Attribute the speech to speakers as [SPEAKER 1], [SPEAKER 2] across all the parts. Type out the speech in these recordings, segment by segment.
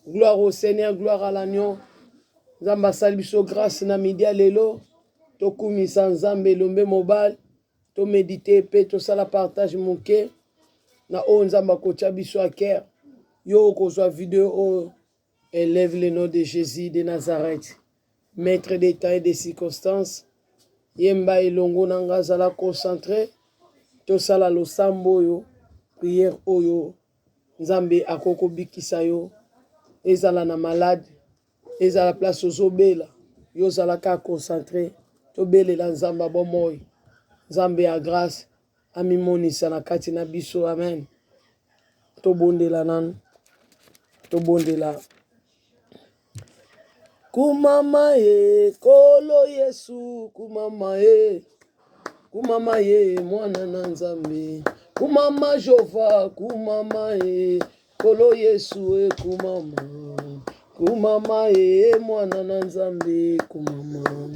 [SPEAKER 1] Gloire au Seigneur, gloire à l'agneau. Nzamba salibiso grâce na midi lelo. To kumisa nzambe lombe mobile. To méditer pe to sala partage moke. Na o nzamba kocha biso a cœur. Yo kozwa vidéo élève le nom de Jésus de Nazareth. Maître des temps et des circonstances. Yemba elongo nanga zala concentré. To sala losambo yo. Prière oyo. Nzambe akoko bikisa yo. Ezala na malade. Ezala place ozobela. Yo zala ka concentré. To belela nzamba bomoy. Nzambe a grâce. Amimonisa na kati na biso. Amen. To bondela nan. To bondela. Kumama ye. Kolo Yesu. Kumama ye. Kumama ye. Mwana na nzambe. Kumama Jova. Kumama ye. Kolo Yesu e kumama. Kumama e mwana na nzambe kumama.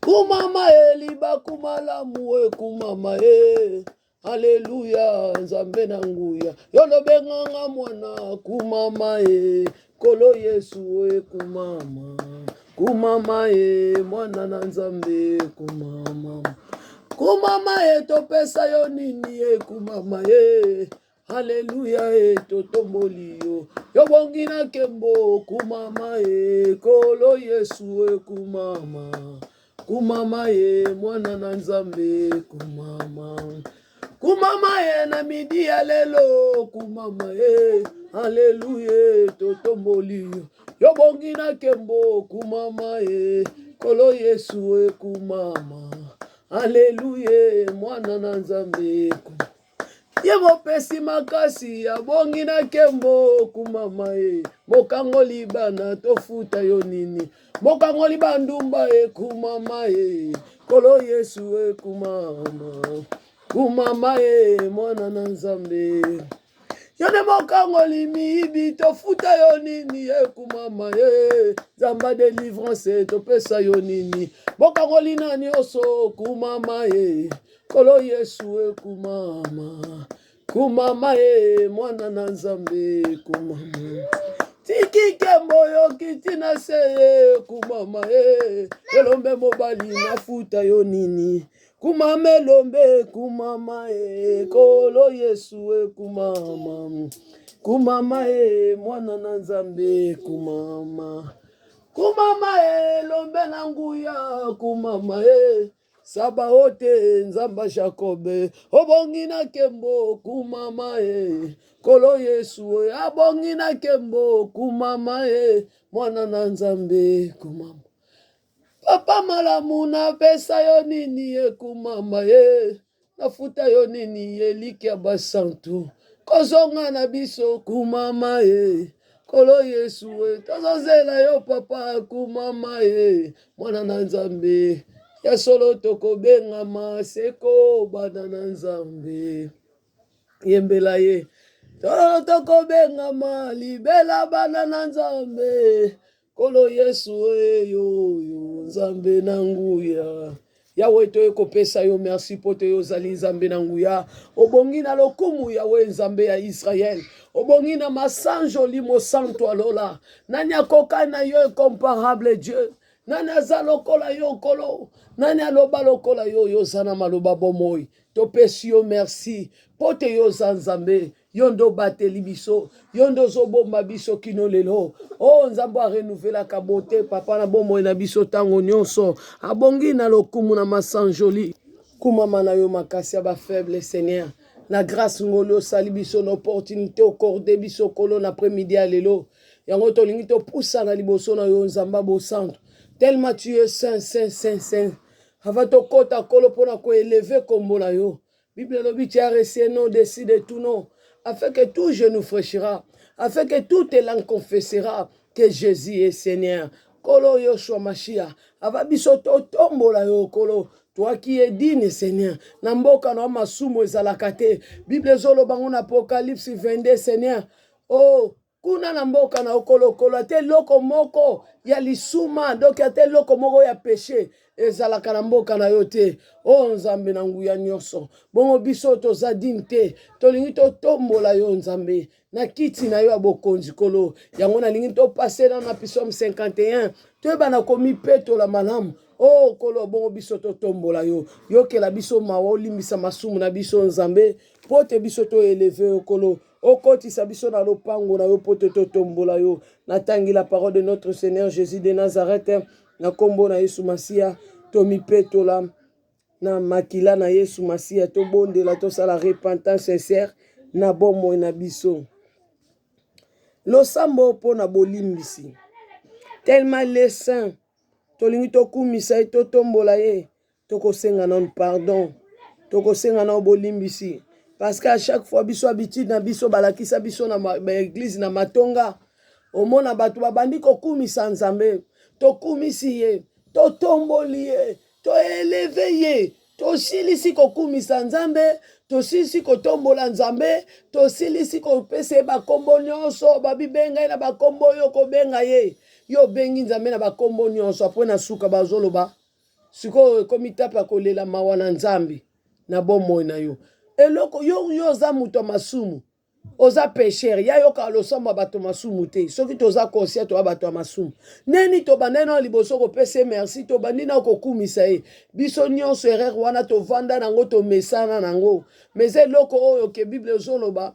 [SPEAKER 1] Kumama e liba kumalamu e kumama e. Haleluya nzambe na nguya. Yolo benganga mwana kumama e. Kolo Yesu e kumama. Kumama e mwana na nzambe kumama. Kumama e topesa yo nini e kumama e. Haleluya e totomboli yo. Yo bongi na kembo kumama e. Kolo Yesu e kumama. Kumama e mwana na nzambe kumama. Kumama e na midi ya lelo kumama e. Haleluya totomboli yo. Yo bongi na kembo kumama e. Kolo Yesu e kumama. Haleluya mwana na nzambe kumama. Yebo pesi makasi ya bongi na kembo kumama e. Mokango libana tofuta yo nini. Mokango libandumba e kumama e. Kolo Yesu e kumama. Kumama e mwana na nzambe. Yone mokango limibi tofuta yo nini e kumama e. Zamba délivrance topesa yo nini. Mokango linani oso kumama e. Kolo Yesu e kumama. Kumama e mwana na nzambe kumama. Tiki kembo yo kitina se e kumama e. Elombe mobali nafuta yo nini. Kumama elombe kumama e. Kolo Yesu e kumama. Kumama e mwana na nzambe kumama. Kumama e lombe na nguya kumama e. Sabaote nzamba Jacobe obongi na kembo kumama e. Kolo Yesu e abongi na kembo kumama e. Mwana na nzambe kumama. Papa malamu na pesa yo nini e kumama e. Nafuta yo nini e likia basantu. Kozonga na biso kumama e. Kolo Yesu e tozozela yo papa kumama e. Mwana na nzambe. Ya solo toko bengama seko bana na nzambe. Yembela ye. Solo toko bengama libela bana na nzambe. Kolo Yesu e yo nzambe na nguya. Yawe to ekopesa yo merci poto yo zali nzambe na nguya. Obongi na lokumu yawe nzambe ya Israel. Obongi na masanjo limo santo alola. Nani akoka na yo incomparable Dieu. Nani azalokola yo kolo. Nani aloba lokola yo yo zana maloba bomoi. Topesi yo merci. Pote yo zanzambe. Yondo bateli biso. Yondo zobomba biso kino lelo. Oh nzambo a renouveler ka bote. Papa na bomoi na biso tango nyonso. Abongi na lokumu na masanjoli. Kumama na yo makasi ba faible Seigneur. La grâce ngolo sali biso l'opportunité au cordé biso kolo na après-midi à lelo. Yango to lingi to poussa na liboso na yo nzamba bo centre. Tellement tu es saint, saint, saint, saint. Avato kota kolo pona ko élever kombo na yo. Bible lobi tu as reçu nom décide tout nom. Afin que tout genou fléchira. Afin que toute langue confessera que Jésus est Seigneur. Kolo Yoshua Mashiach. Ava biso to tombo la yo kolo. Toi qui es digne, Seigneur. Namboka na masumo ezalaka te. Bible zolo bango na Apocalypse 22, Seigneur. Oh, kuna na mboka na okolo te loko moko ya lisuma donc ya te loko moko ya péché ezalaka na mboka na yo te o nzambe na nguya nyonso bongo biso toza digne te tolingi totombola yo nzambe na kiti na yo ya bokonzi kolo yango nalingi topase na psaume 51 toyeba na komipetola malamu o kolo bongo biso totombola yo yokela biso mawa olimbisa masumu na biso nzambe po te biso toeleve yo kolo okotisa biso na lopango na yo po te totombola yo natangi la parole de notre Seigneur Jésus de Nazareth na kombo na Yesu Masia tomipetola na makila na Yesu Masia tobondela tosala repentance sincère na bomoi na biso losambo po na bolimbisi tellement les saints tolingi tokumisa ye totombola ye tokosenga na pardon tokosenga na bolimbisi parce qu'à chaque fois biso habitude na biso balakisa biso na église na matonga omona bato babandi kokumisa nzambe tokumisi ye totomboli ye toeleve ye tosilisi kokumisa nzambe tosilisi kotombola nzambe tosilisi kopesa ye bakombo nyonso babibenga ye na bakombo oyo kobenga ye yo bengi nzambe na bakombo nyonso apres na suka bazoloba sikoyo ekomi tape akolela mawa na nzambe na bomoi na yo eloko yo oza moto masumu oza pécher ya yoka losambo bato masumu te soki toza conscient toza bato masumu neni tobandani na liboso kopesa merci tobandi na kokumisa ye biso nyonso erreur wana tovanda nango tomesana nango mais eloko oyo ke bible ezoloba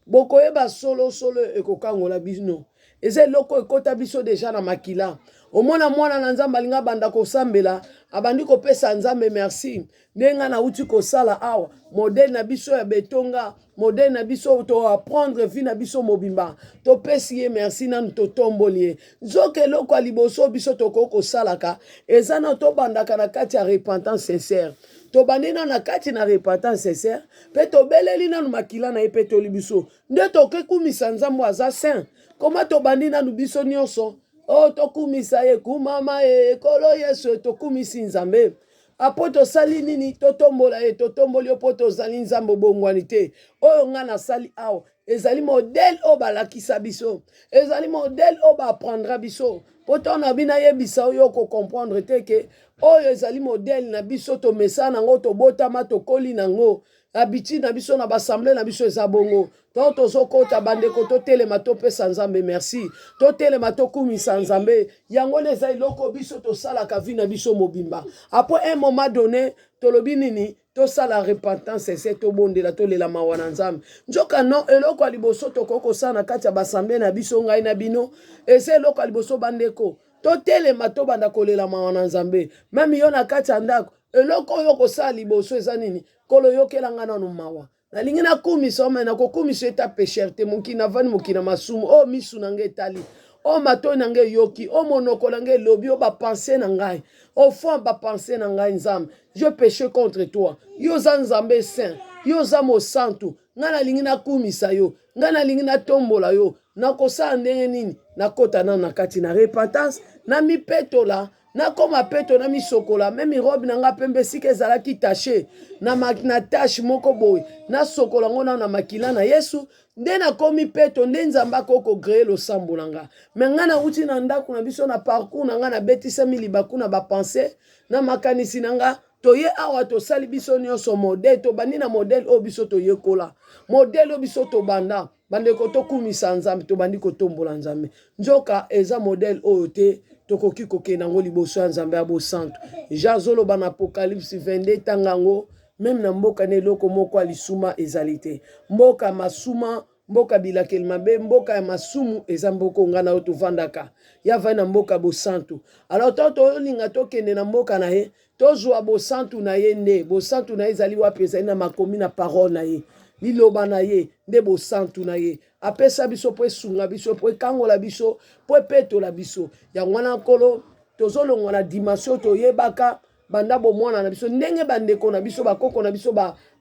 [SPEAKER 1] bokoyeba solo ekokangola bino eza eloko ekota biso deja na makila omona mwana na nzambe alinga banda kosambela abandi kopesa nzambe merci ndenga na uti kosala awa modèle na biso ya betonga modèle na biso to apprendre vie na biso mobimba to pesi ye merci nanu totomboli ye nzoka eloko ya liboso biso tokoki kosalaka eza na tobandaka na kati ya repentance sincère tobandi na kati na repentance sincère mpe tobeleli nanu makila na ye mpe toli biso nde tokekumisa nzambe aza saint koma tobandi nanu biso nyonso o tokumisa ye kumama ye ekolo yesu tokumisi nzambe apo tosali nini totombola ye totomboli yo po tozali nzambe obongwani te oyo nga nasali awa ezali modèle oyo balakisa biso ezali modèle oyo baapprendra biso po tona bina yebisa oyo okocomprendre te ke oyo ezali modèle na biso tomesa nango tobotama tokoli nango habitude na biso na bassemblée na biso eza bongo to tozokota bandeko totelema topesa nzambe merci totelema tokumisa nzambe yango eza eloko biso tosalaka vi na biso mobimba après un moment donné tolobi nini tosala repentance ese tobondela tolela mawa na nzambe nzoka no eloko ya liboso tokoki kosala na kati ya bassemblée na biso ngai na bino eza eloko ya liboso bandeko totelema tobanda kolela mawa na nzambe meme yo na kati ya ndako eloko oyo kosala liboso eza nini kolo yokelanga nanu mawa nalingi nakumisa ome nakokumisa eta pécher te mokili navandi mokili na masumu o misu na ngai etali o matoi na ngai eyoki o monoko na ngai elobi o bapense na ngai au fond bapense na ngai nzambe je péché contre toi yo oza nzambe saint yo oza mosantu ngai nalingi nakumisa yo ngai nalingi natombola yo nakosala ndenge nini nakota nanu na kati na repentance na mipetola nakoma peto na misokola meme robe na nga pembe sika ezalaki tache na tache moko boye nasokola ngo na makila na yesu nde nakomi peto nde nzambe akoki kogreye losambo na nga me nga nauti na ndako na biso na parcours na nga nabetisami libaku na bapense na makanisi na nga toye awa tosali biso nyonso modele tobandi na modele oyo biso toyekola modele oyo biso tobanda bandeko tokumisa nzambe tobandi kotombola nzambe nzoka eza modele oyo te tokoki kokenda ngo liboso ya nzambe ya bosantu Jean azoloba na Apocalypse 22 tangango même na mboka na eloko moko ya lisuma ezali te mboka masuma mboka bilakeli mabe mboka ya masumu eza mboka ngana oyo tovandaka ya vai na mboka bosantu alors tolinga tokende na mboka na ye tozwa bosantu na ye nde bosantu na ye ezali wapi ezali na makomi na parole na ye liloba na ye nde bosantu na ye apesa biso po esunga biso po ekangola biso po epetola biso yango wana nkolo tozolongwa na dimension toyebaka banda bomwana na biso ndenge bandeko na biso bakoko na biso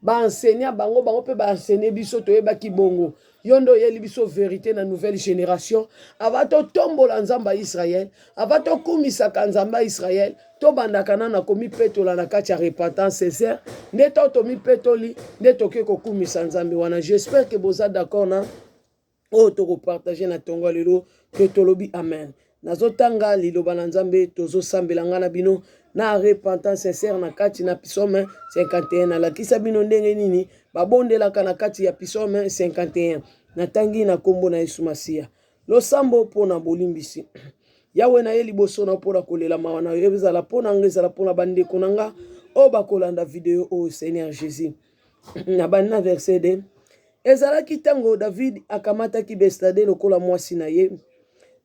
[SPEAKER 1] baenseignant bango mpe baenseigner biso toyebaki bongo yo nde oyeli biso vérité na nouvelle génération ava totombola nzambe ya Israel ava tokumisaka nzambe ya Israel tobandaka na komipetola na kati ya repentance sincère nde tomipetoli nde toke kokumisa nzambe wana j'espère que boza d'accord na oyo tokopartage na tongo lelo ke tolobi amen. Nazotanga liloba na Nzambe tozosambela nga na bino na repentance sincère na kati na psaume 51 nalakisa bino ndenge nini babondelaka na kati ya psaume 51 natangi na kombo na Yesu Masiya. Losambo pona bolimbisi Yawe na ye liboso na pona kolela mawa na yo ezala pona nga ezala pona bandeko na nga oyo bakolanda video oyo Seigneur Jésus. Na bandi na verset 2 ezalaki ntango David akamataki Bestade lokola mwasi na ye.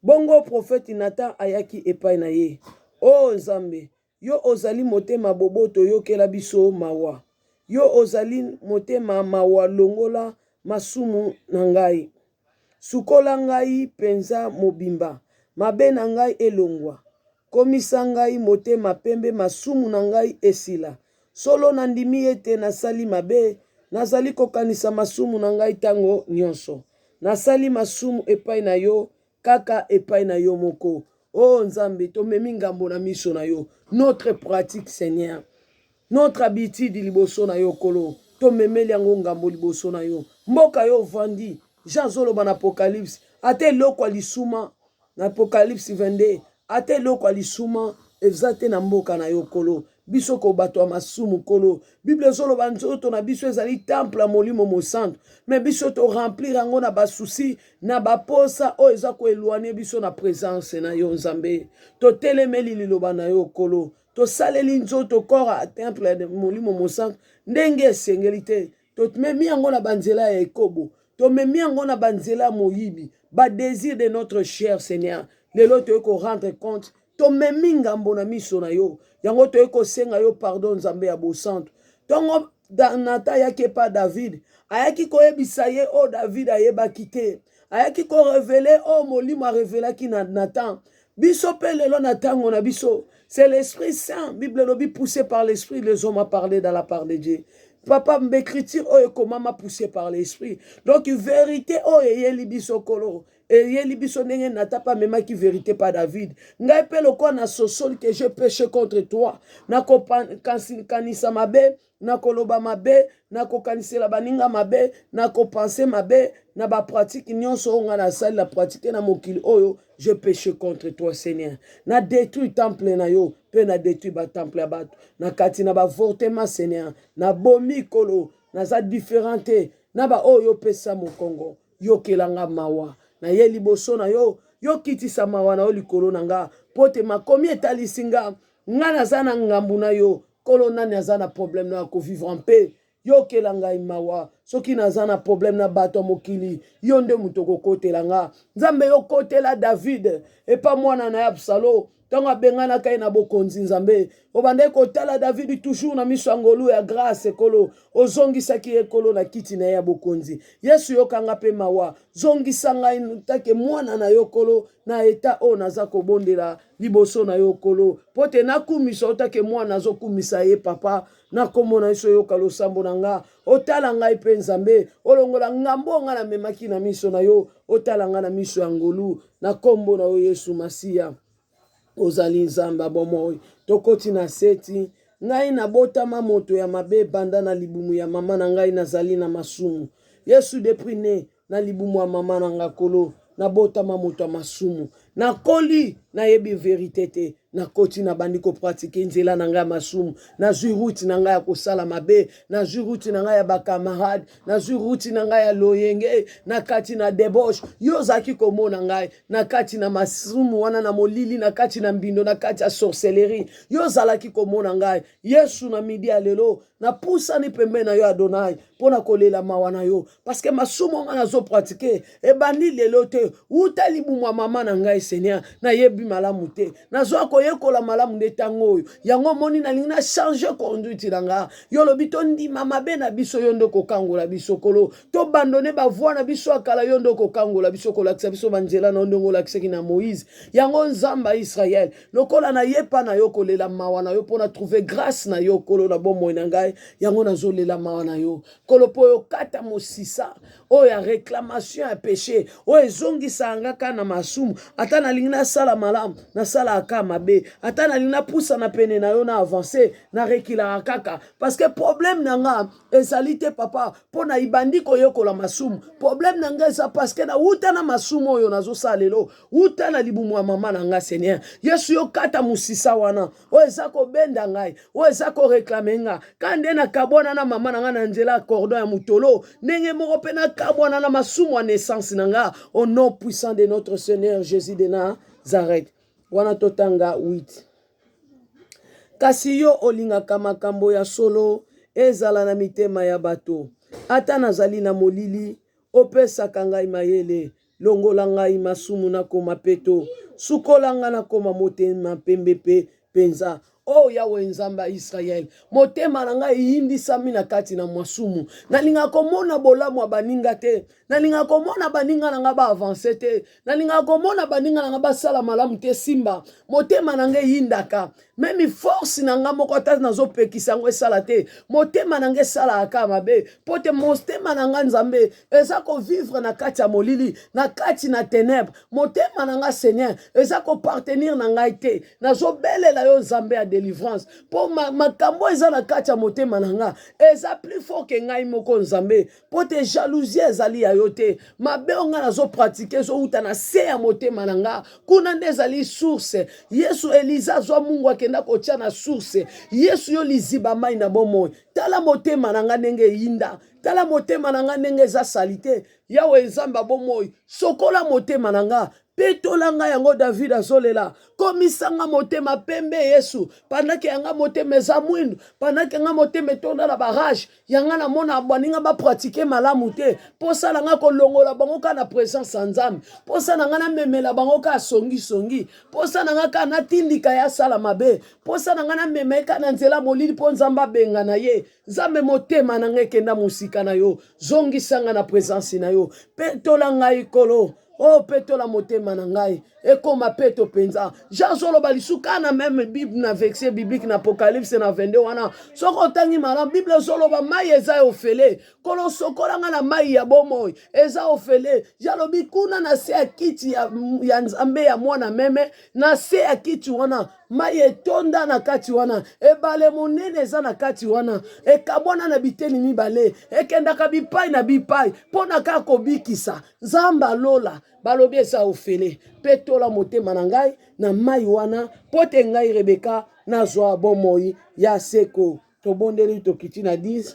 [SPEAKER 1] Bongo prophète Nathan ayaki epai na ye. O Nzambe, yo ozali motema boboto yokela biso mawa. Yo ozali motema mawa longola masumu na ngai. Sukola ngai penza mobimba. Mabe na ngai elongwa. Komisa ngai motema pembe masumu na ngai esila. Solo nandimi ete nasali mabe. Nazali kokanisa masumu na ngai tango nyonso. Nasali masumu epai na yo. Kaka epai na yo moko. Oh Nzambe, tomemi ngambo na miso na yo. Notre pratique, Seigneur. Notre habitude liboso na yo kolo. Tomemeli yango ngambo liboso na yo. Mboka yo vandi. Jean Zoloba na Apocalypse. Ate loko alisuma. Na Apocalypse 22. Ate loko alisuma. Evzate na mboka na yo kolo. Biso ko bato ya masumu kolo. Bible Zoloba nzoto na biso ezali temple ya molimo mosantu. Mais biso to remplir yango na basusi na baposa o eza ko éloigner biso na présence na yo Nzambe. To telemeli liloba na yo kolo. To saleli nzoto kora temple ya molimo mosantu ndenge esengeli te. To memi yango na banzela ya ekobo. To memi yango na banzela moyibi. Ba désir de notre cher Seigneur. Lelo to ko rendre compte. To memi ngambo na miso na yo. Yango to ko senga yo pardon Nzambe ya bosantu. Tongo Nathan yaki pa David. Ayaki ko yebisa ye o David ayebaki te. Ayaki ko révéler o molimo révélaki na Nathan. Biso pe lelo na tango na biso. C'est l'Esprit Saint. Bible lobi poussé par l'Esprit, les hommes a parlé dans la part de Dieu. Papa m'écriture oh comment m'a poussé par l'Esprit. Donc vérité oh yeli biso kolo. Et yeli biso nenge nata pas même qui vérité pas David. Ngai pe loko na sosol que je péché contre toi. Na ko kanisa mabe, na koloba mabe, na ko kanisela baninga mabe, na ko penser mabe, na ba pratique nyonso nga na sali la pratique na mokili oyo. Je péché contre toi, Seigneur. Na détruit temple na yo, pe na détruit ba temple ya bato. Na kati na ba vortema, Seigneur. Na bomi kolo, na za différente. Na ba oyo pesa mo Congo. Yo kelanga mawa. Na ye liboso na yo, yo kitisa mawa na yo likolo na nga. Pote makomi etalisinga. Nga na za na ngambu na yo. Kolo nani aza na problème na ko vivre en paix. Yo kelanga imawa. Soki naza na problème na bato mokili. Yo nde mutoko kotela nga. Nzambe yo kotela David. Et pas mwana na Absalo. Tonga bengana kai na bokonzi Nzambe. Obande kotala David toujours na miso ngolu ya grâce kolo. Ozongisa ki ekolo na kiti na ya bokonzi. Yesu yo kanga pe mawa. Zongisa ngai take mwana na yo kolo. Na eta o naza kobondela liboso na yo kolo. Pote na kumisa otake mwana zo kumisa ye papa. Na komo na iso yo kalo sambo na nga. Otala ngai pe Nzambe. Olongola ngambo nga na memaki na miso na yo. Otala nga na miso ya ngolu. Na kombo na yo Yesu Masiya. Ozali Nzamba bomoi. Tokoti na seti. Ngai na botama moto ya mabe banda na libumu ya mama na ngai nazali na masumu. Yesu deprine na libumu ya mama na nga kolo. Na botama moto ya masumu. Na koli na yebi verite te. Na koti na bandiko pratike nzela na nga masumu. Na zuruti na nga ya kosala mabe. Na zuruti na nga ya bakamarade. Na zuruti na nga ya loyenge. Na kati na deboche. Yo zaki komo na nga. Na kati na masumu wana na molili. Na kati na mbindo. Na kati ya sorcellerie. Yo zalaki komo na nga. Yesu na midi ya lelo. Na pousa ni pembe na yo Adonai. Pona kolela mawa na yo. Parce que masumu nga na zo pratike. E bandi lelo te. Uta libumu wa mama na nga Seigneur. Na yebi malamu te. Na zo ako yekola malamu nde tango oyo. Yango moni na lingi na changer conduite na nga. Yo lobi to ndima mabe na biso yondo kokangola biso kolo. To bandone ba voix na biso akala yondo kokangola biso kolakisa biso banzela na ndongo lakisaki na Moïse. Yango Nzamba Israël. Lokola na yepa na yo kolela mawa na yo pona trouver grâce na yo kolo na bomo na ngai. Yango na zo lela mawa na yo. Kolo po yo kata mosisa. oyo ya réclamation ya péché oyo ezongisa ngaka na masumu ata nalingi nasala malamu nasala aka mabe ata nalingi napusa na pene na yo na avance na rekilaka kaka parce que problème nanga ezali te papa mpo na ibandi koyokola masumu problème nanga eza parce que na uta na masumu oyo nazosala lelo uta na libumu ya mama na nga Seigneur Yesu yo kata musisa wana oyo eza kobenda ngai oyo eza koreklame nga kande na kabwana na mama na nga na nzela cordon ya mutolo ndenge moko mpe na kabwana na masumu ya naissance na nga au nom puissant de notre Seigneur Jésus de Nazareth wana totanga 8 kasi yo olingaka makambo ya solo ezala na mitema ya bato ata nazali na molili opesaka ngai mayele longola ngai masumu nakoma peto sukola nga nakoma motema pembe pe penza oh Yawe nzamba Israel motema na ngai yindisami na kati na mwasumu nalinga komona bolamu ya baninga te nalinga komona baninga na nga ba avancer te nalinga komona baninga na nga basala malamu te simba motema na ngai yindaka memi force na nga moko ata nazopekisa ngo esala te motema na nga esalaka mabe po te motema na nga nzambe eza kovivre na kati ya molili na kati na ténèbre motema na nga Seigneur eza kopartenir na ngai te nazobelela yo nzambe ya délivrance po makambo eza na kati ya motema na nga eza plus fort ke ngai moko nzambe po te jalousie ezali ya yo te mabe o nga nazopratike ezouta na se ya motema na nga kuna nde ezali source Yesu Eliza azwa mungu akenda kotia na source Yesu yo liziba mai na bomoi tala motema na nga ndenge yinda tala motema na nga ndenge eza salite Yawe nzamba bomoi sokola motema na nga petola nga yango David azolela komisanga motema pembe Yesu pandaki yanga motema eza mwindu pandaki yanga motema etonda na barage yanga na mona baninga ba pratiquer malamu te posa na nga kolongola bango ka na présence ya Nzambe posa na nga na memela bango ka songi posa na nga ka na tindika ya sala mabe posa na nga na memeka na nzela molili po Nzamba benga na ye Nzambe motema na nga ekenda musika na yo zongisanga na présence na yo petola ngai kolo oh petola motema na ngai ekoma peto penza Jean zoloba lisuka na même Bible na verset biblique na Apocalypse na 22 wana soko tangi malam Bible zoloba mai eza ofele kolo sokola nga na mai ya bomoi eza ofele jalobi kuna na se ya kiti ya Nzambe ya mwana meme na se ya kiti wana mai etonda na kati wana ebale monene eza na kati wana ekabwana na biteni mibale ekendaka bipai na bipai pona ka kobikisa Nzamba lola balobi eza ofele petola motema na ngai na mai wana pote ngai Rebeka nazwa bomoi ya seko tobondeli tokiti na 10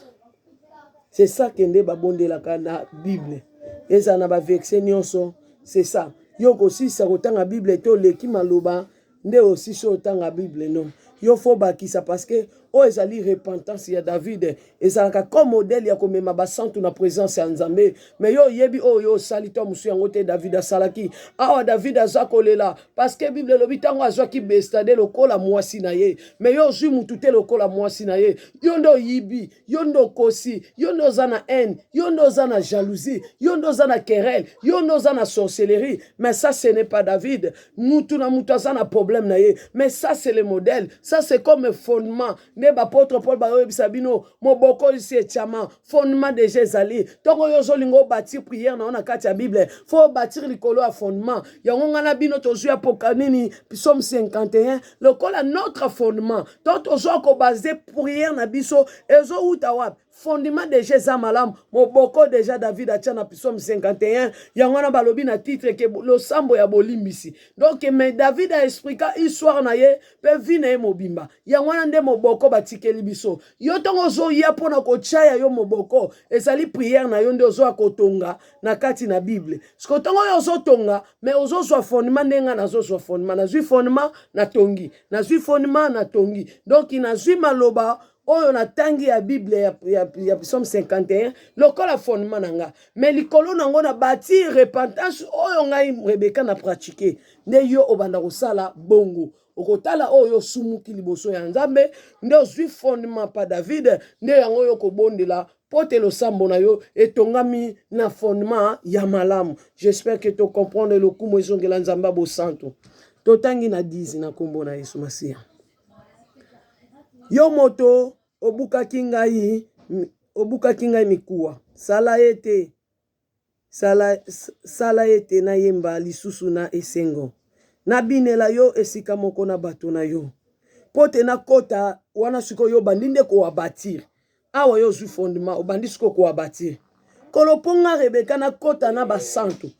[SPEAKER 1] c'est ça kende babondelaka na Bible eza na ba verset nyonso c'est ça yo kosisa kotanga Bible to leki maloba nde aussi so tanga Bible non yo fo bakisa parce que o ezali repentance ya David ezalaka comme modèle ya komema basantu na présence ya Nzambe mais yo yebi o yo sali to musu yango te David asalaki awa David azakolela parce que Bible lobi tango azwaki bestade lokola mwasi na ye mais yo zwi mutu te lokola mwasi na ye yo ndo yibi yo ndo kosi yo ndo za na haine yo ndo za na jalousie yo ndo za na querelle yo ndo za na sorcellerie mais ça ce n'est pas David mutu na mutu za na problème na ye mais ça c'est le modèle ça c'est comme un fondement ne bapôtre Paul bayebisa bino moboko isi etiama fondement de Jézali tongo yo zolingo bâtir prière na kati ya Bible faut bâtir likolo ya fondement yango ngana bino tozwi apokanini psaume 51 lokola notre fondement donc tozwa ko baser prière na biso ezo uta wapi fondement déjà za malam moboko déjà David atia na psaume 51 yango na balobi na titre ke lo sambo ya bolimbisi donc mais David a expliqué histoire na ye pe vi na ye mobimba yango na nde moboko batikeli biso yo tongo zo ya pona ko chaya yo moboko ezali prière na yo nde ozo akotonga na kati na Bible sko tongo yo zo tonga mais ozo so fondement ndenga na zo so fondement na zui fondement na tongi na zui fondement na tongi donc na zui maloba oyo na tangi ya Bible ya psaume 51 lokola fondement nanga mais likolo nango na bâti repentance oyo ngai Rebeka na pratiquer nde yo obanda kosala bongo okotala oyo sumuki liboso ya Nzambe nde ozwi fondement pa David nde yango yo kobondela pote lo sambo na yo etongami na fondement ya malamu. J'espère que tu comprends le kumo ezongela Nzamba bo santo totangi na 10 na kombo na Yesu Masia yo moto obukaki ngai mikuwa sala ete sala ete na yemba lisusu na esengo. Na binela yo esika moko na bato na yo. Pote na kota wana siko yo bandinde ko abatir. Awa yo zu fondement obandi siko ko abatir. Koloponga Rebeka na kota na basantu.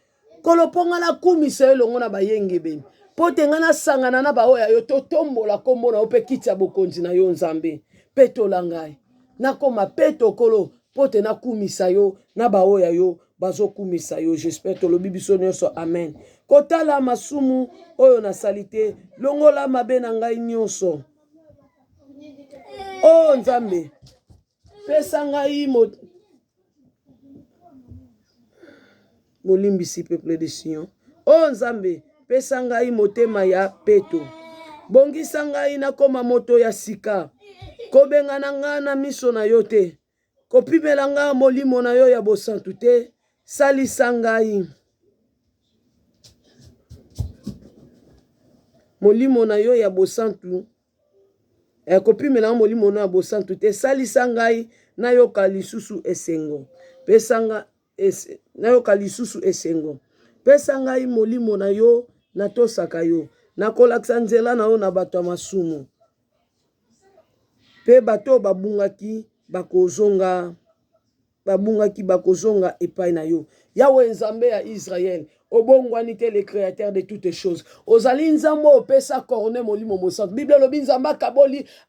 [SPEAKER 1] Koloponga na kumisa yo longo na bayengebeni. Pote nga na sangana na baoya yo totombola kombo na yo pe kiti ya bokonzi na yo Nzambe. Peto langai. Na koma peto kolo pote na kumisa yo na baoya yo bazo kumisa yo. J'espère to lobi biso nyonso amen. Kotala masumu oyo na salite longola mabe na ngai nyonso. Oh Nzambe. Pesa ngai molimbisi peuple de Sion. Oh Nzambe, pesa ngai motema ya peto. Bongisa ngai na koma moto ya sika. Kobenga na nga na miso na yo te. Kopimela nga molimo na yo ya bosantu te. Salisa ngai. Molimo na yo ya bosantu. Kopimela nga molimo na yo ya bosantu te. Salisa ngai na yoka lisusu esengo. Pesa nga na yoka lisusu esengo. Pesa ngai molimo na yo na tosaka yo. Na kolakisa nzela na yo na bato ya masumu. Pe bato babungaki bakozonga epai na yo. Yahweh Nzambe ya Israël. Obongwani te le créateur de toutes choses. Ozali Nzambe opesa corne molimo mosantu. Bible lobi Nzambe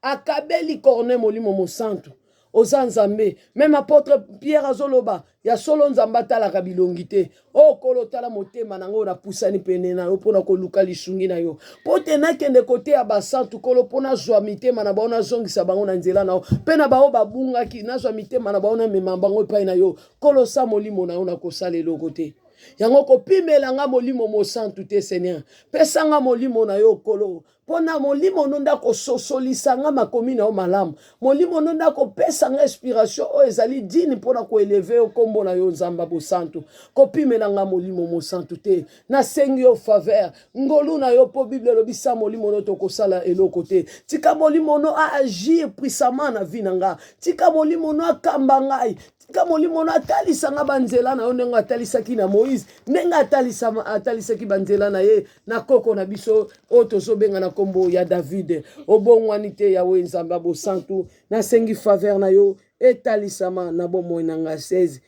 [SPEAKER 1] akabeli corne molimo mosantu. Oza Nzambe. Même apôtre Pierre azoloba. Ya solo Nzambe atalaka bilongi te. O kolo tala motema nango na pusani pene na yo pona koluka lisungi na yo. Pote na kende kote ya basantu kolo pona zwa mitema na baona zongisa bango na nzela na yo. Pena bao babungaki na zwa mitema na baona mema bango epai na yo. Kolo sa molimo na yo na kosala eloko te. Yango kopimela nga molimo mosantu te Seigneur. Pesa nga molimo na yo kolo. Pona molimo nonda ko sosolisa nga makomi na yo malamu. Molimo nonda ko pesa nga inspiration o ezali dini pona ko eleve o kombo na yo Nzamba bosantu. Kopimela nga molimo mosantu te. Na sengi yo faveur. Ngolu na yo po Bible lobisa molimo no to kosala eloko te. Tika molimo no a agir puissamment na vie na nga. Tika molimo no akamba ngai. Tika molimo no atalisa nga banzela na yo ndenge atalisaki na Moïse. Ndenge atalisaki banzela na ye na koko na biso o tozobenga na kombo ya David. Obongwani te Yahweh Nzamba bosantu. Na sengi faveur na yo etalisama na bomoi na nga 16.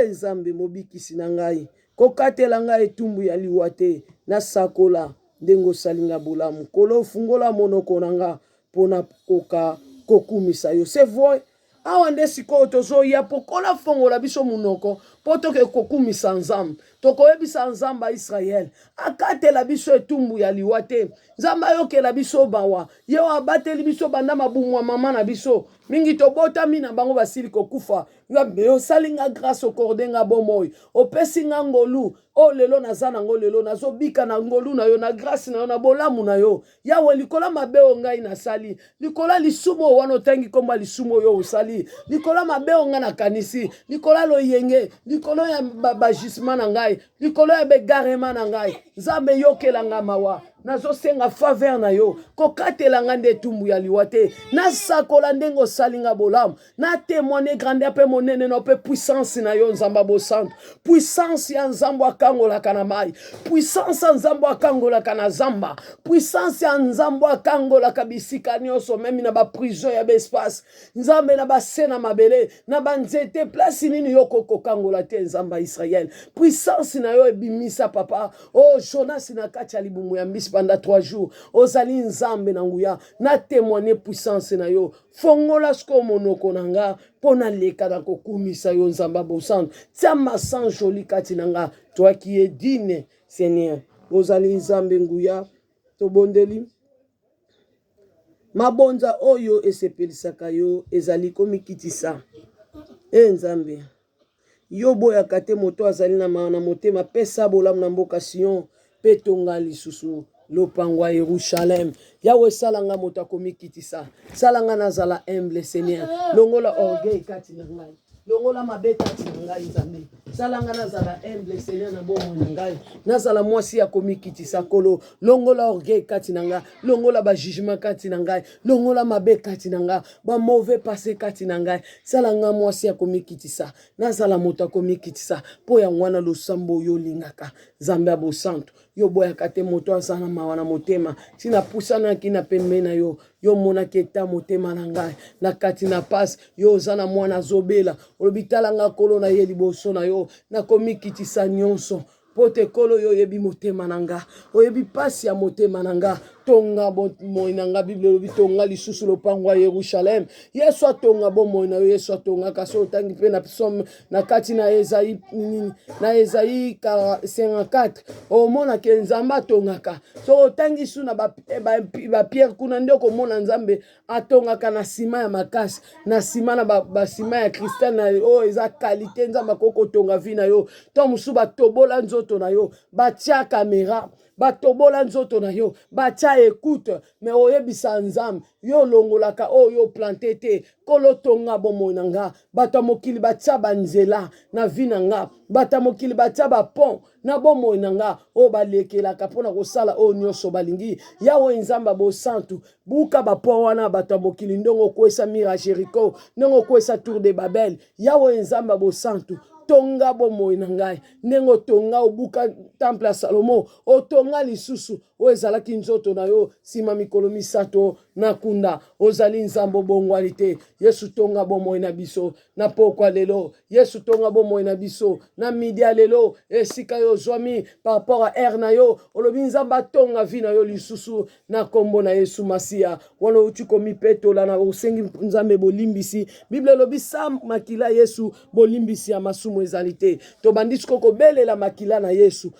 [SPEAKER 1] Nzambe mobikisi na ngai. Kokatela ngai etumbu ya liwa te. Na sakola ndengo salinga bolamu. Kolo fungola monoko na nga pona koka kokumisa yo. C'est vrai. Awa nde sikoyo tozoya pokola fongola biso munoko po toke kokumisa Nzambe. Tokoyebisa Nzambe ya Israel. Akatela biso etumbu ya liwa te. Nzambe ayokela biso bawa. Yo abateli biso banda mabumwa mama na biso. Mingi tobotami na bango basili kokufa. Nzambe osalinga grâce okordenga bomoi. Opesi nga ngolu. O lelo naza nango lelo nazobika na ngolu na yo na grâce na yo na bolamu na yo. Yawe likola mabe ngai nasali. Likola lisumo wana otangi komba lisumo yo osali. Likola mabe nga na kanisi. Likola loyenge. Likolo ya bajisma na ngai. Likolo ya begarema na ngai. Nzambe yokela nga mawa. Nazo senga faveur na yo. Kokatela nga nde tumbu ya liwa te. Na sakola ndengo salinga bolamu. Na témoigner grandeur pe monene no pe puissance na yo Nzamba bosantu. Puissance ya Nzambo akangola kana mai. Puissance ya Nzambo akangola kana zamba. Puissance ya Nzambo akangola kabisika nyonso memi na ba prison ya espace. Nzambe na ba sena mabele na ba nzete place nini yo kokangola te Nzamba Israël. Puissance na yo ebimisa papa. Oh Jonas na kati ya libumu ya mbisi pendant 3 jours. Ozali Nzambe na nguya na témoigner puissance na yo. Fongola sko monoko nanga pona leka na kokumisa yo Nzamba bosantu. Tia masan joli kati nanga. Toi qui es digne Seigneur. Ozali Nzambe nguya tobondeli. Mabonza oyo esepelisaka yo ezali komikitisa. Nzambe. Yobo ya kate moto azali na maana motema pesa bolamu na mboka Sion petonga lisusu lopangwa Yerusalem. Yawe salanga moto akomikitisa. Salanga nazala humble Seigneur. Longola orgueil kati na ngai. Longola mabe kati na ngai Nzambe. salanga nazala humble Seigneur na bomoi na ngai nazala mwasi ya komikitisa kolo longola orgueil kati na ngai longola ba jugement kati na ngai longola mabe kati na ngai ba mauvais passé kati na ngai salanga mwasi ya komikitisa nazala moto komikitisa po ya ngwana losambo yo lingaka Nzambe abo santo yo boyaka te moto azana mawa na motema tina pusanaki na pembe na yo yo monaki eta motema na ngai na kati na pasi yo ozana mwana zobela olobi talanga kolo na ye liboso na yo na komikitisa nyonso pote kolo yo yebi motema nanga oyebi pasi ya motema nanga tonga bomoi nanga Bible lobi tonga lisusu lopango ya Yerusalem Yesu atonga bomoi na yo Yesu atonga kaso tangi pe na psalm na kati na Esaïe 54 omona ke Nzambe atongaka so tangi su na ba Pierre kuna ndeko mona Nzambe atongaka na sima ya makasi na sima na ba sima ya cristal na o eza qualité Nzambe koko tonga vina yo to musu batobola nzoto na yo batia kamera batobola nzoto na yo batia écoute mais oyebisa Nzambe yo longolaka o yo planté te kolo tonga bomoi na nga bato mokili batia banzela na vina nga bato mokili batia ba pont na bomoi na nga o balekelaka mpona kosala o nyonso balingi yawe Nzambe bo santu buka ba pont wana bato mokili ndongo kwesa mira Jericho ndongo kwesa tour de Babel yawe Nzambe bo santu tonga bomoi na ngai nengo tonga obuka temple ya Salomo otonga lisusu o ezalaki nzoto na yo sima mikolo misato na kunda ozali Nzambe bongwali te Yesu tonga bomoi na biso na pokwa lelo Yesu tonga bomoi na biso na media lelo esika yo zwami par rapport à air na yo olobi Nzambe tonga vi na yo lisusu na kombo na Yesu Masia wana uti komi petola na osengi Nzambe bolimbisi Bible lobi sa makila Yesu bolimbisi ya masumu ezalite to bandisi koko belela makila na Yesu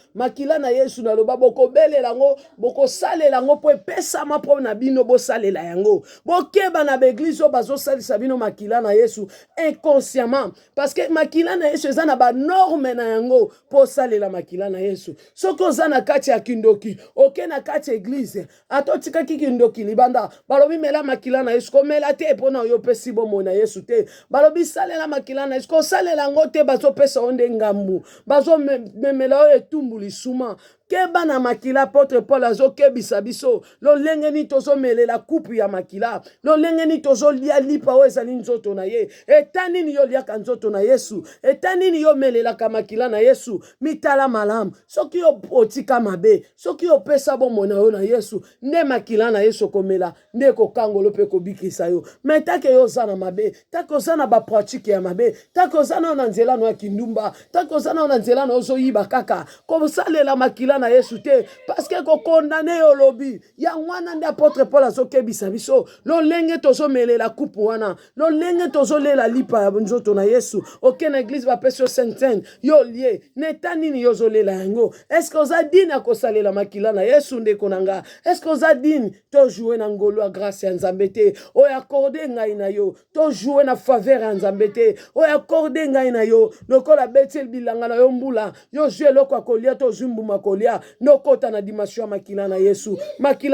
[SPEAKER 1] na loba boko belela ngo boko salela ngo po pesa ma po na bino bo salela yango bokeba na beglise bazo salisa bino makila na Yesu inconsciemment parce que makila na Yesu eza na ba norme na yango po salela makila na Yesu soko zana kati ya kindoki oke na kati église atotika kindoki libanda balobi mela makila na Yesu ko mela te pona yo pesi bomo na Yesu te balobi salela makila na Yesu ko salela ngo te bazo pesa onde ngambu bazo memela o etumbu lisuma keba na makila apôtre Paul azokebisa biso lolenge ni tozomelela kupu ya makila lolenge ni tozolia lipa o ezali nzoto na ye etani ni yo liaka nzoto na Yesu etani ni yo melelaka makila na Yesu mitala malamu soki yo otika mabe soki yo pesa bomo na yo na Yesu nde makila na Yesu komela nde kokangolo pe kobikisa yo mais take yo zana mabe take ozana ba pratique ya mabe take ozana na nzela no ya kindumba take ozana na nzela no ozoyiba kaka kosalela makila na Yesu te parce que ko condamné yo lobi ya wana nde apôtre Paul azokebisa biso lolenge tozomelela kupu wana lolenge tozolela lipa ya nzoto na Yesu oke na église bapesi yo sainte yo lie neta nini yo zolela yango est-ce que oza dine akosalela makila na Yesu ndeko na nga est-ce que oza dine to jouer na ngolo ya grâce ya Nzambe te oyo accorde ngai na yo to jouer na faveur ya Nzambe te oyo accorde ngai na yo lokola betel bilanga na yo mbula yo jouer loko akolia to zumbuma kolia nokota na dimension makila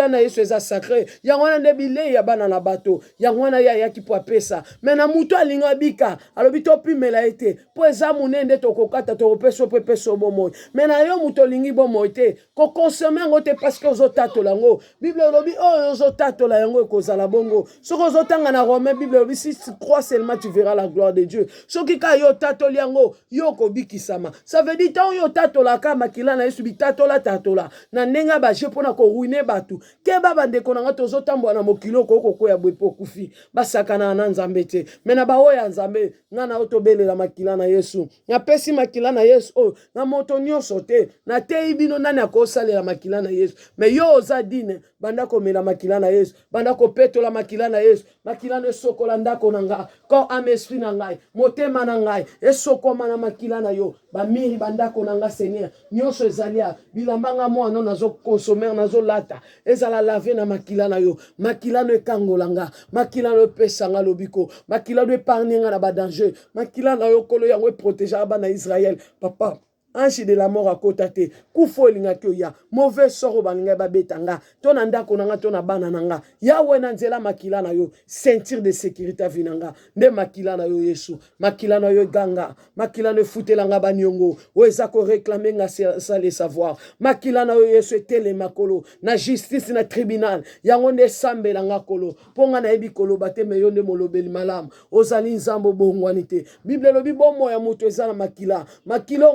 [SPEAKER 1] na Yesu eza sacré yangwana nde bilei ya bana na bato yangwana ya yaki po apesa mena muto alinga bika alobi to pimela ete po eza munende to kokata to peso pe peso bomoi mena yo muto lingi bomoi te ko consommer ngo te parce que ozotatola ngo Bible lobi o ozotatola yango ekozala bongo soko ozotanga na Romain Bible lobi si tu crois seulement tu verras la gloire de Dieu soki ka yo tatoli yango yo kobikisama ça veut dire tant yo tatola ka makila na Yesu bitatola tatola na nenga ba je pona ko ruiner batu ke baba ndeko na ngato zotambo na mokilo ko ya bwepo kufi basakana na Nzambe te mena ba oya Nzambe ngana otobelela makila na Yesu na pesi makila na Yesu o na moto nyonso te na te ibino nani akosalela makila na Yesu me yo oza dine banda ko mela makila na Yesu banda ko petola makila na Yesu makila no sokola ndako na nga ko am esprit na ngai motema na ngai esokoma na makila na yo ba miri bandako na nga Seigneur nyonso ezalia bilambanga mwana nazo consommer nazo lata ezala laver na makila na yo makila no ekangolanga makila no pesanga lobiko makila no épargner na ba danger makila na yo kolo yango protéger ba na Israël papa ange de la mort akota te kufo elingaki oya mauvais sort balinga babetanga to na ndako nanga to na bana nanga yawe na nzela makila na yo ceinture de sécurité vinanga nde makila na yo Yesu makila na yo ganga makila ne futelanga baniongo oeza ko réclamer nga ça les savoir makila na yo Yesu etele makolo na justice na tribunal yango nde sambelanga kolo ponga na ebi kolo bate meyo nde molobeli malamu ozali nzambo bongwani te Bible lobi bomo ya moto eza na makila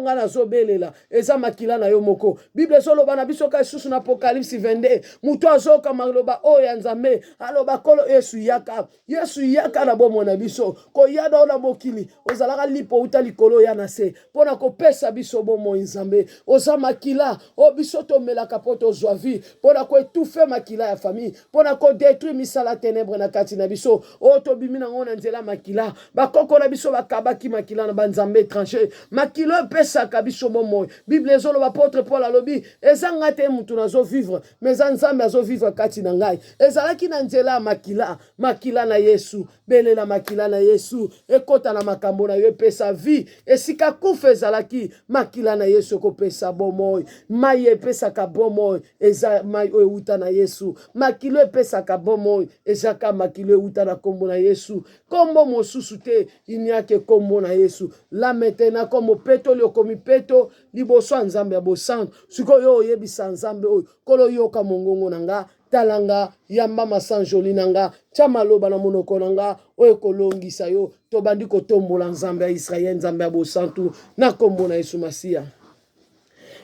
[SPEAKER 1] nga na zobelela eza makila na yo moko Bible soloba na biso ka susu na Apocalypse 22 muto azoka maloba o ya nzambe aloba kolo Yesu yaka na bomo na biso ko yada na mokili ozalaka lipo uta likolo ya na se pona ko pesa biso bomo nzambe oza makila o biso to melaka poto zwa vie pona ko étouffer makila ya famille pona ko détruire misala ténèbre na kati na biso o to bimina ngona nzela makila bakoko na biso bakabaki makila na banzambe étranger makilo pesa ka biso bomo Bible ezolo ba apôtre Paul alobi ezanga te mutu nazo vivre mais nzambe azo vivre kati na ngai ezalaki na nzela makila na Yesu belela makila na Yesu ekota na makambo na yo pesa vie esika kufa ezalaki makila na Yesu ko pesa bomoi mai pesa ka bomoi eza mai euta na Yesu makilo pesa ka bomoi ezaka makilo euta na kombo na Yesu kombo mosusu te inyake kombo na Yesu la maintenant comme peto le komi peto liboso nzambe ya bosantu siko yo yebisa nzambe oyo kolo yoka mongongo nanga talanga yamba masanjoli nanga chamaloba na monoko nanga oyo kolongisa yo to bandi ko tombola nzambe ya Israël nzambe ya bosantu na kombo na Yesu Masia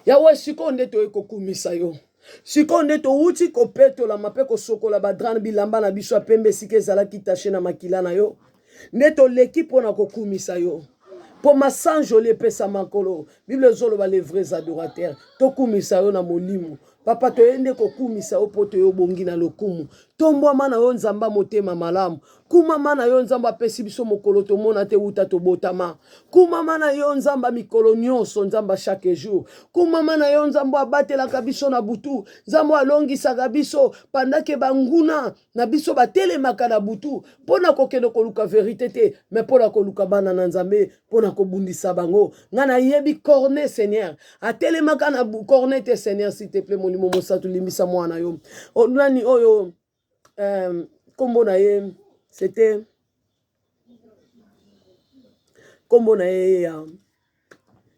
[SPEAKER 1] yawe siko nde to ekokumisa yo siko nde to uti ko peto la mape ko sokola badran bilamba na biso pembe sike zala kitache na makila na yo nde to l'équipe na kokumisa yo pour ma sanjoli pesa makolo Bible zolo les vrais adorateurs to kumisa yo na molimo papa to yende ko kumisa o poto yo bongi na lokumu tombo mana yo nzamba motema malamu kuma mana yo nzamba pesi biso mokolo to mona te uta to botama kuma mana yo nzamba mikolo nyonso nzamba chaque jour kuma mana yo nzamba abatela kabiso na butu nzambo alongisa kabiso pandake banguna na biso batelemaka na butu pona kokende koluka vérité te mais pona koluka bana na nzambe pona kobundisa bango ngana yebi cornet Seigneur atelemaka na cornet te Seigneur s'il te plaît molimo mosatu limbisa mwana yo onani oyo kombo na ye c'était kombo na ye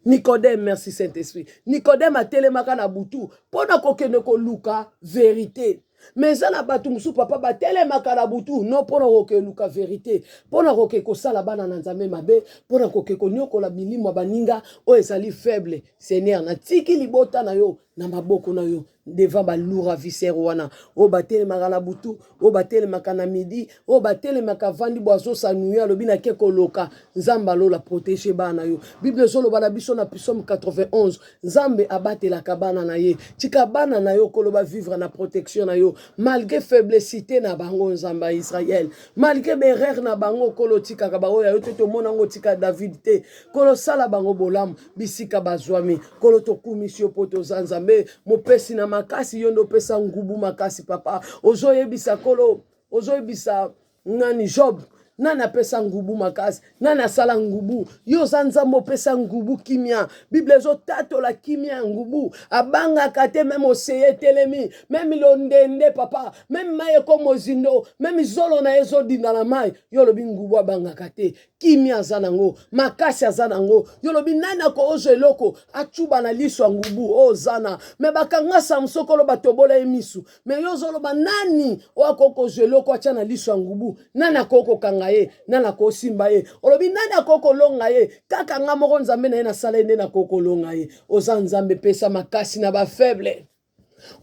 [SPEAKER 1] Nicodème, merci Saint-Esprit. Nicodème a telemaka na butu pona kokende koluka vérité. Mais ça n'a pas tout moussou papa ba telemaka na butu non pona kokeluka vérité. Pona kokeko sala bana na nzambe mabe pona kokeko nyoko la bilimo baninga o ezali faible Seigneur na tiki libota na yo na maboko na yo devant balura viscère wana o batele makana butu o batele makana midi o batele makavandi boazo sanuya lobi na keko loka nzamba lola protéger bana yo Bible zolo bana biso na Psaume 91 nzambe abatela kabana na ye tika bana na yo koloba vivre na protection na yo malgré faiblesse na bango nzamba Israël malgré berrer na bango kolo tika ka bango ya yo to mona ngo tika David te kolo sala bango bolam bisika bazwami kolo to kumisio poto nzambe mopesi na makasi yondo pesa ngubu makasi papa ozo yebisa kolo ozo yebisa nani Job nana pesa ngubu makasi nana sala ngubu yo zanzambo pesa ngubu kimia Bible zo tato la kimia ngubu abanga kate même oseye telemi même londende papa même maye komo zindo même zolo na ezo dinda la mai yo lobi ngubu abanga kate kimia zanango makasi azanango yo lobi nana ko ozo eloko achuba na liso ngubu o zana me bakanga Samson kolo batobola emisu me yo zolo banani wakoko zeloko acha na liso ngubu nana koko kanga nana ko simba ye olobi nana koko longa ye kaka nga moko nzambe na ye na sala ende na koko longa ye oza nzambe pesa makasi na ba faible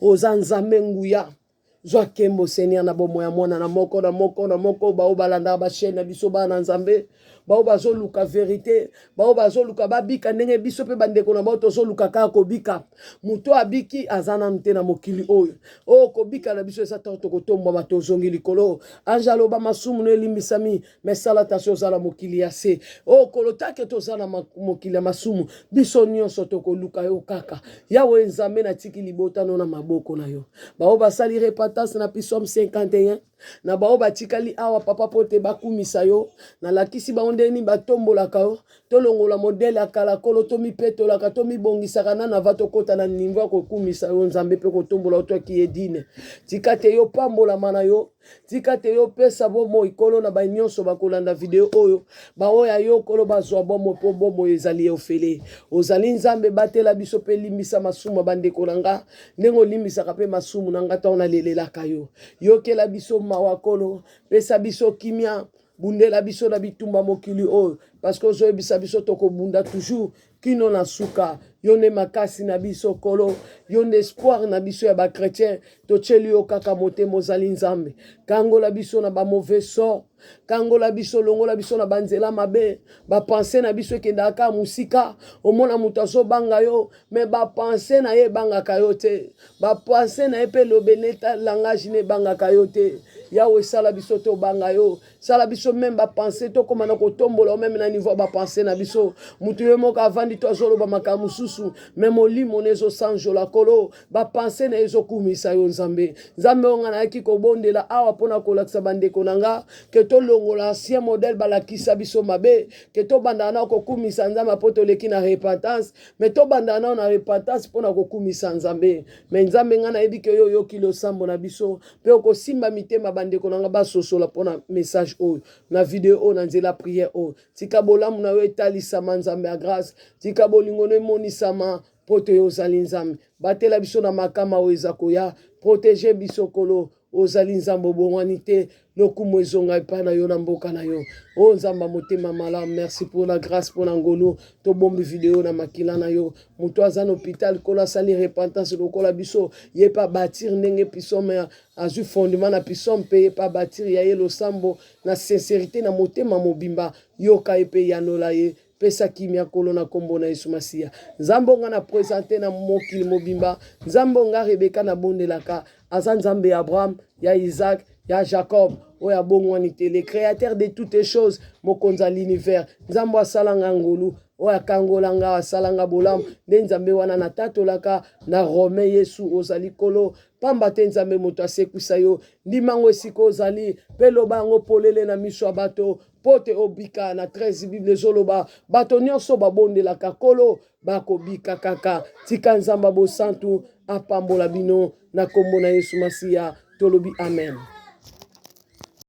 [SPEAKER 1] oza nzambe nguya zwa kembo Seigneur na bomo ya mwana na moko ba obalanda ba chaîne biso bana nzambe ba bazoluka vérité ba bazoluka babika ndenge biso pe bandeko na ba tozoluka kaka kobika muto abiki azana mte na mokili oyo o kobika na biso esa to kotomba bato zongi likolo anjalo ba masumu no elimbisami mais salatation zala mokili ya se o kolotake to zala mokili ya masumu biso nyonso to koluka yo kaka yawe nzambe na tiki libota no na maboko na yo ba basali repentance na Psaume 51 na bao batikali awa papa pote bakumisa yo na lakisi baondeni batombolaka yo tolongola modele akala kolo tomipetolaka tomibongisaka na vato kota na nimbo kokumisa yo nzambe pe kotombola to ki edine tika te yo pambola mana yo tika te yo pesa bomo ikolo na banyonso bakolanda video oyo baoya yo kolo bazwa bomo po bomo ezali ofele ozali nzambe batela biso pe limbisa masumu bandeko nanga ndengo limbisaka pe masumu nanga ta ona lelelaka yo yokela biso mawakolo pesa biso kimia bundela biso na bitumba mokili oyo parce que ozoyebisa biso tokobunda toujours kino na suka yone makasi na biso kolo yone espoir na biso ya bakretien totyeli yo kaka motema ozali nzambe kangola biso na bamauvais sort kangola biso longola biso na banzela mabe bapense na biso ekendaka musika omona moto azobanga yo me bapense na ye ebangaka yo te bapense na ye mpe lobeneta langage ne ebangaka yo te yawe sala biso tobanga yo sala biso meme bapense tokóma na kotombola meme na niveau bapense na biso moto ye moko avandi to azoloba makambo mosusu me molimo na ezosanjola kolo bapense na ezokumisa yo nzambe nzambe onga nayaki kobondela awa mpona kolakisa bandeko na nga ke tolongola ancien modele balakisa biso mabe ke tobandaka na kokumisa nzambe mpo toleki na repentance me tobandaka nao na repentance mpona kokumisa nzambe me nzambe nga nayebi ke yo oyoki losambo na biso mpe okosimba mitema bandeko na nga basosola mpona message oyo na video oyo na nzela priere oyo tika bolamu na yo etalisama nzambe ya grâce tika bolingo no emonisama mpo te ozali nzambe batela biso na makama oyo eza koya protege biso kolo ozali nzambe obongwani te lokumu ezonga epai na yo na mboka na yo o nzamba motema malamu merci pour la grâce pour na ngolu tobombi video na makila na yo moto aza na hôpital kolo asali repentance lokola biso ye pa bâtir ndenge pisome azwi fondement na pisome mpe ye pa bâtir ya ye losambo na sincérité na motema mobimba yoka ye mpe yanola ye pesa kimia kolo na kombo na Yesu Masiya nzambo nga na présenter na mokili mobimba nzambo nga Rebeka na bondelaka aza nzambe ya Abraham ya Isaac ya Jacob oya bongwani te le créateur de toutes les choses mokonza l'univers nzambo asalanga ngolu oya kangolanga asalanga bolamu nde nzambe wana na tatolaka na Romain Yesu ozali kolo pamba te nzambe moto asekwisa yo ndimango esika ozali mpe loba yango polele na miso ya bato pote obika na 13 bible ezoloba bato nyonso babondelaka kolo bakobika kaka tika nzamba bosantu apambola bino na kombo na Yesu Masiya tolobi amen.